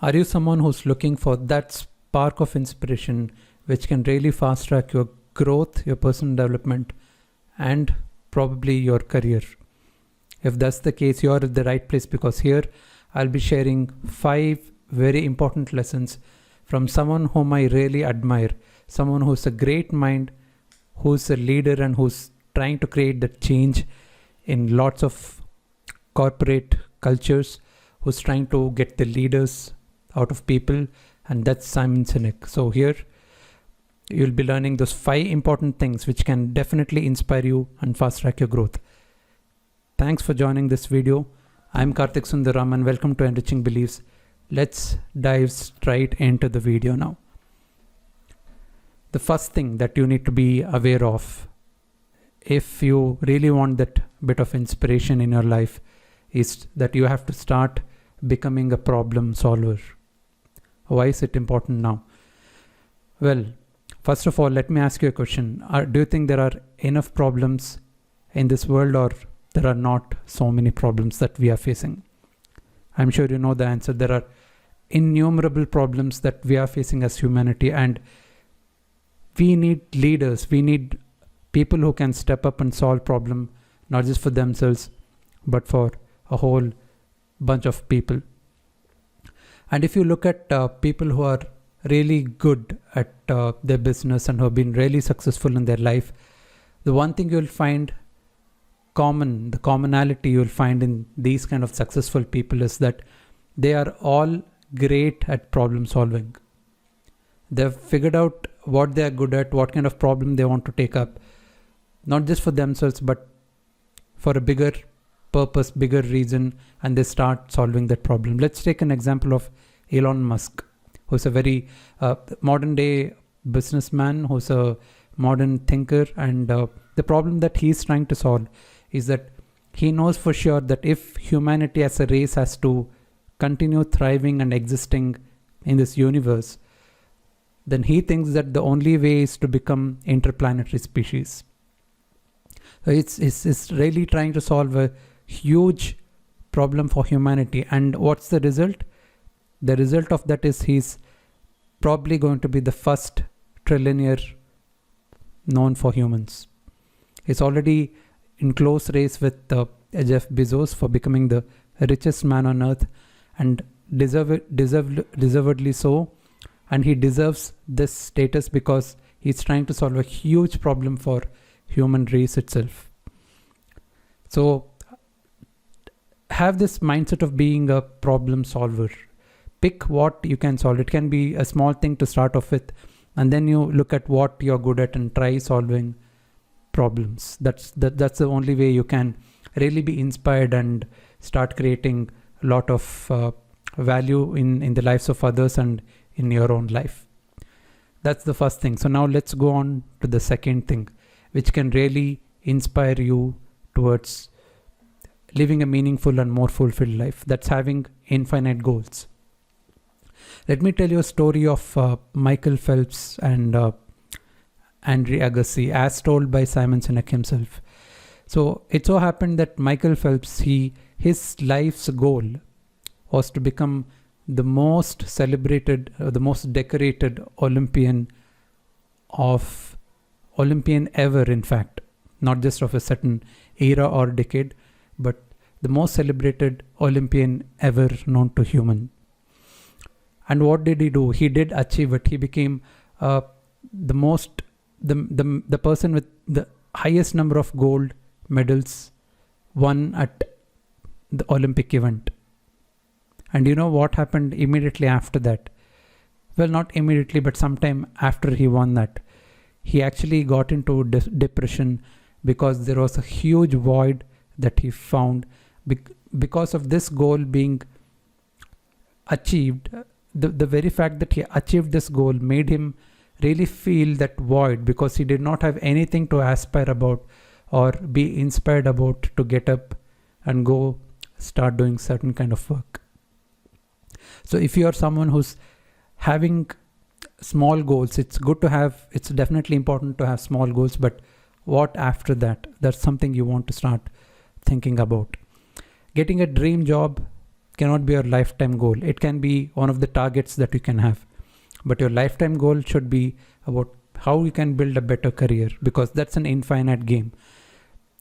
Are you someone who's looking for that spark of inspiration which can really fast track your growth, your personal development, and probably your career? If that's the case, you're at the right place, because here I'll be sharing 5 very important lessons from someone whom I really admire, someone who's a great mind, who's a leader, and who's trying to create the change in lots of corporate cultures, who's trying to get the leaders out of people, and that's Simon Sinek. So here you'll be learning those 5 important things which can definitely inspire you and fast track your growth. Thanks for joining this video. I'm Karthik Sundaram and welcome to Enriching Beliefs. Let's dive straight into the video now. The first thing that you need to be aware of, if you really want that bit of inspiration in your life, is that you have to start becoming a problem solver. Why is it important now? Well, first of all, let me ask you a question. Do you think there are enough problems in this world, or there are not so many problems that we are facing? I'm sure you know the answer. There are innumerable problems that we are facing as humanity, and we need leaders. We need people who can step up and solve problem, not just for themselves, but for a whole bunch of people. And if you look at people who are really good at their business and who have been really successful in their life, the one thing you'll find the commonality you'll find in these kind of successful people is that they are all great at problem solving. They've figured out what they are good at, what kind of problem they want to take up, not just for themselves, but for a bigger purpose, bigger reason, and they start solving that problem. Let's take an example of Elon Musk, who's a very modern day businessman, who's a modern thinker, and the problem that he's trying to solve is that he knows for sure that if humanity as a race has to continue thriving and existing in this universe, then he thinks that the only way is to become interplanetary species. So it's really trying to solve a huge problem for humanity. And what's the result? The result of that is he's probably going to be the first trillionaire known for humans. He's already in close race with Jeff Bezos for becoming the richest man on earth, and deservedly so. And he deserves this status because he's trying to solve a huge problem for human race itself. So have this mindset of being a problem solver. Pick what you can solve. It can be a small thing to start off with, and then you look at what you're good at and try solving problems. That's the only way you can really be inspired and start creating a lot of value in the lives of others and in your own life. That's the first thing. So now let's go on to the second thing, which can really inspire you towards living a meaningful and more fulfilled life. That's having infinite goals. Let me tell you a story of Michael Phelps and Andre Agassi, as told by Simon Sinek himself. So it so happened that Michael Phelps, his life's goal was to become the most celebrated, the most decorated Olympian ever, in fact, not just of a certain era or decade, but the most celebrated Olympian ever known to human. And what did he do? He did achieve it. He became the person with the highest number of gold medals won at the Olympic event. And you know what happened immediately after that? Well, not immediately, but sometime after he won that, he actually got into depression, because there was a huge void that he found because of this goal being achieved. The very fact that he achieved this goal made him really feel that void, because he did not have anything to aspire about or be inspired about to get up and go start doing certain kind of work. So if you are someone who's having small goals, it's definitely important to have small goals, but what after that? That's something you want to start thinking about. Getting a dream job cannot be your lifetime goal. It can be one of the targets that you can have, but your lifetime goal should be about how you can build a better career, because that's an infinite game.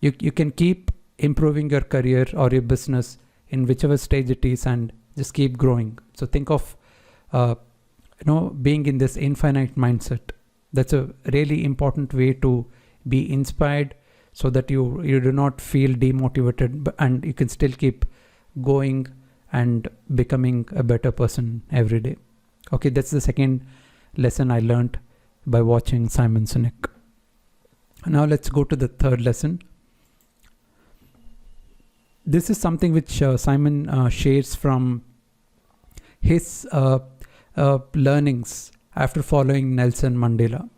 You can keep improving your career or your business in whichever stage it is, and just keep growing. So think of being in this infinite mindset. That's a really important way to be inspired, so that you do not feel demotivated, and you can still keep going and becoming a better person every day. Okay, that's the second lesson I learned by watching Simon Sinek. Now let's go to the third lesson. This is something which Simon shares from his learnings after following Nelson Mandela.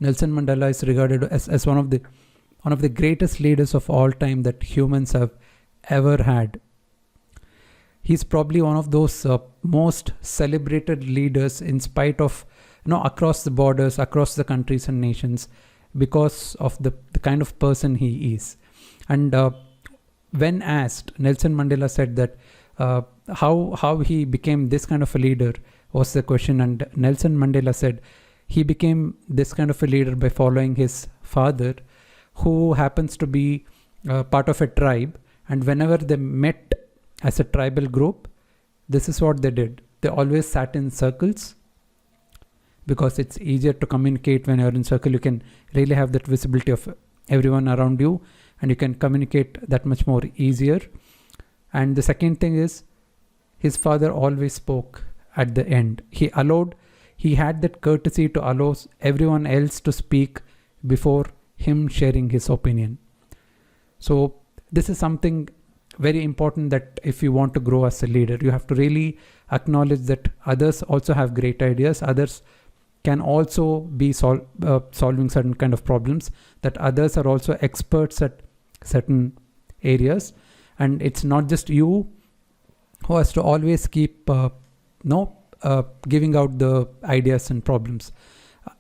Nelson Mandela is regarded as one of the greatest leaders of all time that humans have ever had. He's probably one of those most celebrated leaders, in spite of across the borders, across the countries and nations, because of the kind of person he is. And when asked, Nelson Mandela said that how he became this kind of a leader was the question, and Nelson Mandela said he became this kind of a leader by following his father, who happens to be part of a tribe, and whenever they met as a tribal group, this is what they did. They always sat in circles, because it's easier to communicate when you're in circle. You can really have that visibility of everyone around you, and you can communicate that much more easier. And the second thing is, his father always spoke at the end. He had that courtesy to allow everyone else to speak before him sharing his opinion. So this is something very important, that if you want to grow as a leader, you have to really acknowledge that others also have great ideas. Others can also be solving certain kind of problems, that others are also experts at certain areas, and it's not just you who has to always keep giving out the ideas and problems.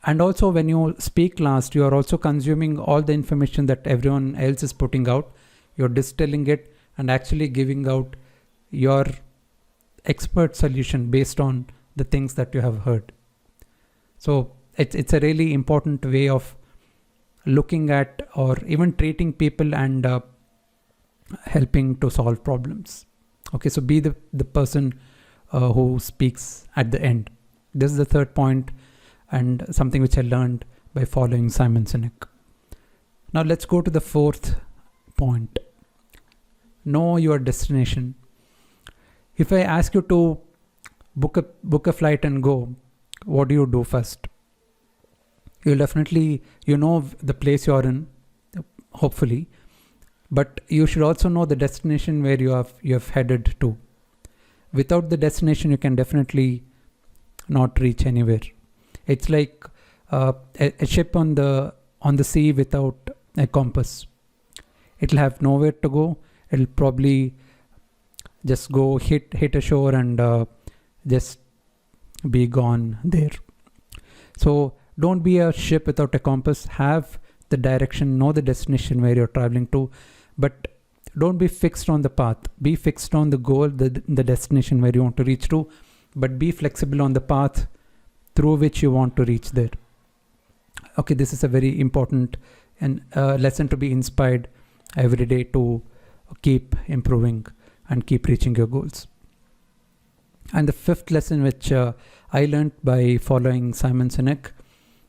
And also, when you speak last, you are also consuming all the information that everyone else is putting out. You're distilling it and actually giving out your expert solution based on the things that you have heard. So it's a really important way of looking at, or even treating people, and helping to solve problems. Okay, so be the person who speaks at the end. This is the third point, and something which I learned by following Simon Sinek. Now let's go to the fourth point. Know your destination. If I ask you to book a flight and go, what do you do first? You'll definitely, the place you're in, hopefully, but you should also know the destination where you have headed to. Without the destination, you can definitely not reach anywhere. It's like a ship on the sea without a compass. It'll have nowhere to go. It'll probably just go hit a shore and just be gone there. So don't be a ship without a compass. Have the direction, know the destination where you're traveling to, but don't be fixed on the path. Be fixed on the goal, the destination where you want to reach to, but be flexible on the path through which you want to reach there. Okay, this is a very important and lesson to be inspired every day to keep improving and keep reaching your goals. And the fifth lesson which I learned by following Simon Sinek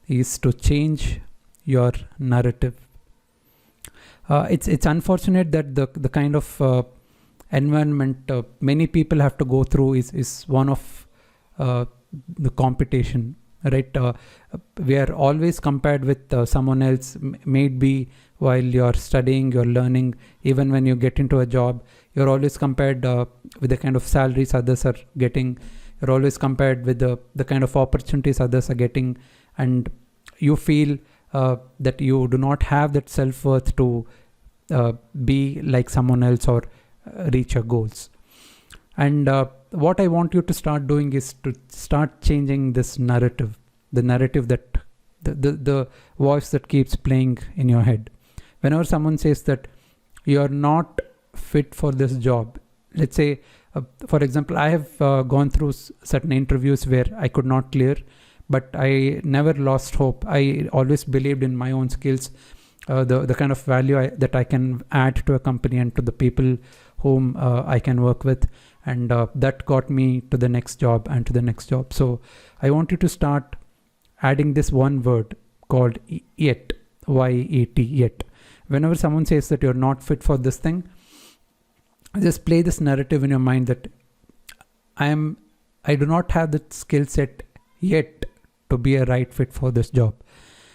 is to change your narrative. It's unfortunate that the kind of environment many people have to go through is one of the competition, right? We are always compared with someone else, maybe while you're studying, you're learning, even when you get into a job, you're always compared with the kind of salaries others are getting. You're always compared with the kind of opportunities others are getting, and you feel that you do not have that self-worth to be like someone else or reach your goals. And what I want you to start doing is to start changing this narrative, the narrative that the voice that keeps playing in your head. Whenever someone says that you're not fit for this job, let's say For example, I have gone through certain interviews where I could not clear, but I never lost hope. I always believed in my own skills, the kind of value that I can add to a company and to the people whom I can work with, and that got me to the next job and to the next job. So I want you to start adding this one word called yet, Y-E-T, yet. Whenever someone says that you're not fit for this thing, just play this narrative in your mind that I do not have the skill set yet to be a right fit for this job.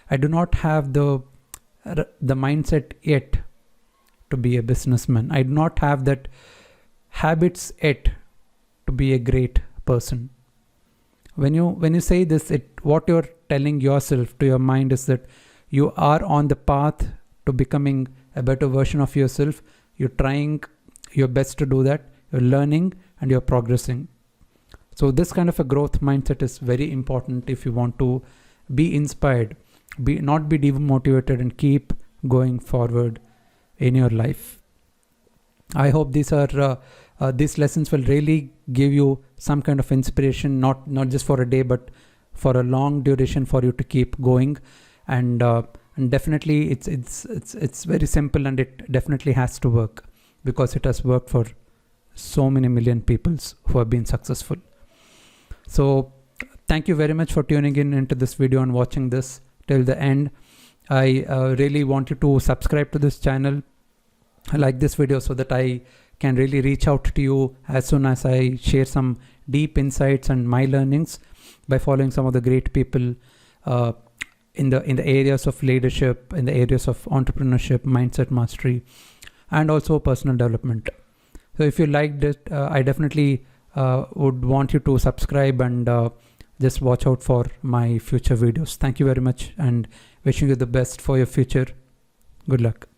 I do not have the mindset yet to be a businessman. I do not have that habits yet to be a great person. When you say this, what you're telling yourself to your mind is that you are on the path to becoming a better version of yourself. You're trying your best to do that. You're learning and you're progressing. So this kind of a growth mindset is very important if you want to be inspired, not be demotivated, and keep going forward in your life. I hope these lessons will really give you some kind of inspiration, not just for a day, but for a long duration for you to keep going. And definitely it's very simple, and it definitely has to work, because it has worked for so many million people who have been successful. So thank you very much for tuning into this video and watching this till the end. I really want you to subscribe to this channel, like this video, so that I can really reach out to you as soon as I share some deep insights and my learnings by following some of the great people in the areas of leadership, in the areas of entrepreneurship, mindset mastery, and also personal development. So if you liked it, I definitely would want you to subscribe and just watch out for my future videos. Thank you very much, and wishing you the best for your future. Good luck.